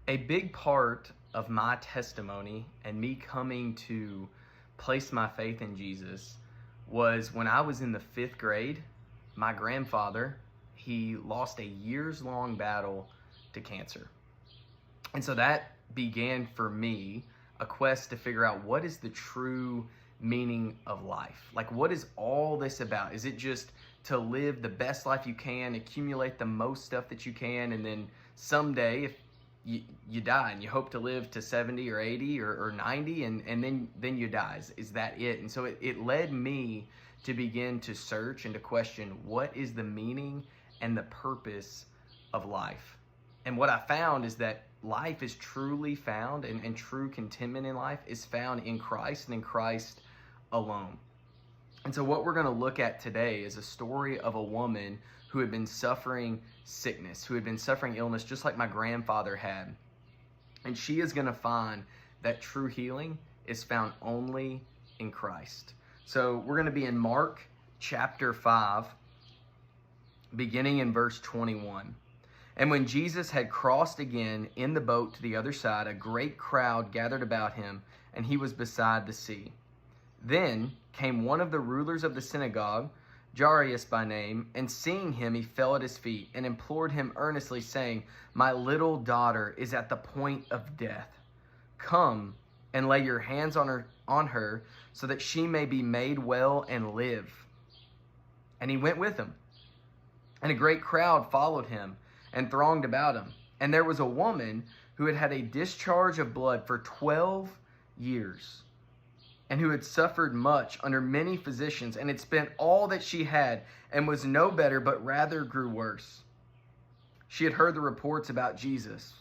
A big part of my testimony and me coming to place my faith in Jesus was when I was in the 5th grade. My grandfather, he lost a years-long battle to cancer. And so that began for me a quest to figure out what is the true meaning of life. Like, what is all this about? Is it just to live the best life you can, accumulate the most stuff that you can, and then someday if you die and you hope to live to 70 or 80 or 90 and then you die? Is that it? And so it led me to begin to search and to question what is the meaning and the purpose of life. And what I found is that life is truly found and true contentment in life is found in Christ and in Christ alone. And so what we're going to look at today is a story of a woman who had been suffering sickness, who had been suffering illness just like my grandfather had. And she is going to find that true healing is found only in Christ. So we're going to be in Mark chapter 5, beginning in verse 21. And when Jesus had crossed again in the boat to the other side, a great crowd gathered about him, and he was beside the sea. Then came one of the rulers of the synagogue, Jairus by name, and seeing him, he fell at his feet and implored him earnestly, saying, "My little daughter is at the point of death. Come and lay your hands on her, so that she may be made well and live." And he went with him. And a great crowd followed him and thronged about him. And there was a woman who had had a discharge of blood for 12 years, and who had suffered much under many physicians, and had spent all that she had, and was no better, but rather grew worse. She had heard the reports about Jesus,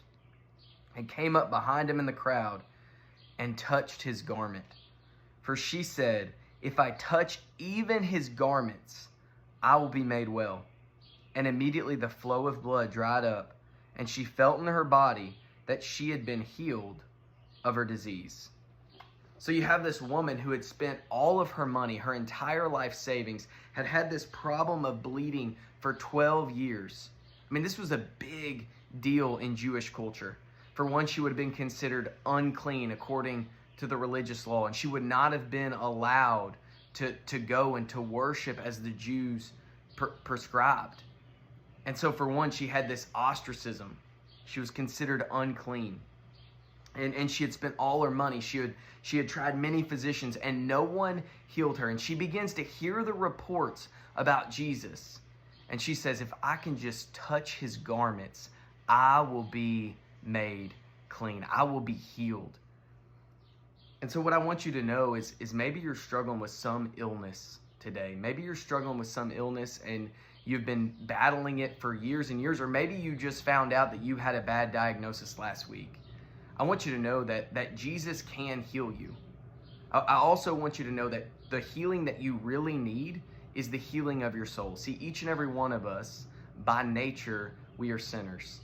and came up behind him in the crowd, and touched his garment. For she said, "If I touch even his garments, I will be made well." And immediately the flow of blood dried up, and she felt in her body that she had been healed of her disease. So you have this woman who had spent all of her money, her entire life savings, had had this problem of bleeding for 12 years. I mean, this was a big deal in Jewish culture. For one, she would have been considered unclean according to the religious law, and she would not have been allowed to go and to worship as the Jews prescribed. And so for one, she had this ostracism. She was considered unclean. And she had spent all her money. She had tried many physicians, and no one healed her. And she begins to hear the reports about Jesus. And she says, "If I can just touch his garments, I will be made clean. I will be healed." And so what I want you to know is maybe you're struggling with some illness today. Maybe you're struggling with some illness and you've been battling it for years and years. Or maybe you just found out that you had a bad diagnosis last week. I want you to know that Jesus can heal you. I also want you to know that the healing that you really need is the healing of your soul. See, each and every one of us, by nature, we are sinners.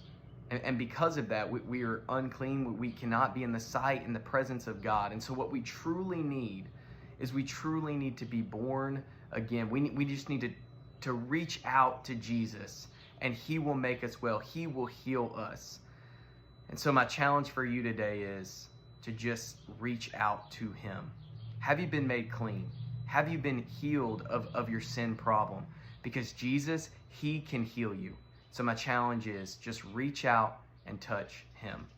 And because of that, we are unclean. We cannot be in the sight and the presence of God. And so what we truly need is we truly need to be born again. We just need to reach out to Jesus, and he will make us well. He will heal us. And so my challenge for you today is to just reach out to him. Have you been made clean? Have you been healed of your sin problem? Because Jesus, he can heal you. So my challenge is just reach out and touch him.